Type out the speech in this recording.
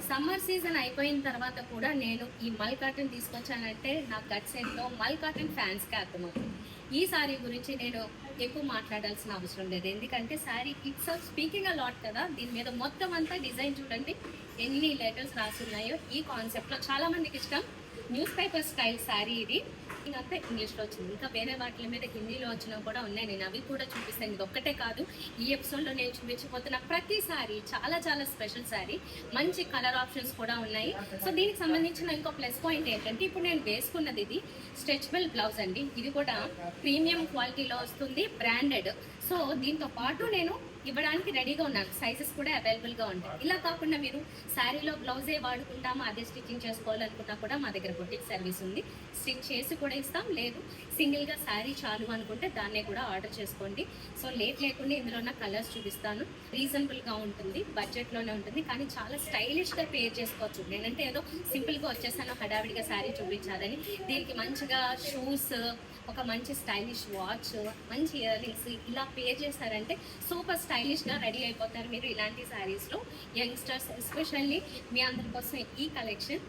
Summer season అయిపోయిన తర్వాత కూడా నేను ఈ మల్ కాటన్ తీసుకొచ్చానంటే నా గట్స్ ఏంటో మల్ కాటన్ ఫ్యాన్స్కి అర్థమవుతుంది. ఈ శారీ గురించి నేను ఎక్కువ మాట్లాడాల్సిన అవసరం లేదు, ఎందుకంటే sari it's speaking a lot కదా. దీని మీద మొత్తం అంతా డిజైన్ చూడండి, ఎన్ని లెటర్స్ రాసున్నాయో. ఈ కాన్సెప్ట్లో చాలామందికి ఇష్టం. న్యూస్ పేపర్ స్టైల్ శారీ ఇది. ఇంకంతా ఇంగ్లీష్లో వచ్చింది, ఇంకా వేరే వాటి మీద హిందీలో వచ్చినా కూడా ఉన్నాయి. నేను అవి కూడా చూపిస్తాను. ఇది ఒక్కటే కాదు, ఈ ఎపిసోడ్లో నేను చూపించబోతున్న ప్రతి శారీ చాలా చాలా స్పెషల్ శారీ. మంచి కలర్ ఆప్షన్స్ కూడా ఉన్నాయి. సో దీనికి సంబంధించిన ఇంకో ప్లస్ పాయింట్ ఏంటంటే, ఇప్పుడు నేను వేసుకున్నది ఇది స్ట్రెచబుల్ బ్లౌజ్ అండి. ఇది కూడా ప్రీమియం క్వాలిటీలో వస్తుంది, బ్రాండెడ్. సో దీంతో పాటు నేను ఇవ్వడానికి రెడీగా ఉన్నాను. సైజెస్ కూడా అవైలబుల్గా ఉంటాయి. ఇలా కాకుండా మీరు శారీలో బ్లౌజే వాడుకుంటామా, అదే స్టిచ్చింగ్ చేసుకోవాలనుకున్నా కూడా మా దగ్గర బొటిక్ సర్వీస్ ఉంది. స్టిచ్ చేసి కూడా ఇస్తాం. లేదు సింగిల్గా శారీ చాలు అనుకుంటే దాన్నే కూడా ఆర్డర్ చేసుకోండి. సో లేట్ లేకుండా ఇందులో ఉన్న కలర్స్ చూపిస్తాను. రీజనబుల్గా ఉంటుంది, బడ్జెట్లోనే ఉంటుంది, కానీ చాలా స్టైలిష్గా పేర్ చేసుకోవచ్చు. నేనంటే ఏదో సింపుల్గా వచ్చేసాను హడావిడిగా శారీ చూపించాలని. దీనికి మంచిగా షూస్, ఒక మంచి స్టైలిష్ వాచ్, మంచి ఇయర్ రింగ్స్ ఇలా పేర్ చేశారంటే సూపర్ స్టైలిష్గా రెడీ అయిపోతారు మీరు ఇలాంటి శారీస్లో. యంగ్స్టర్స్ ఎస్పెషల్లీ మీ అందరి కోసం ఈ కలెక్షన్.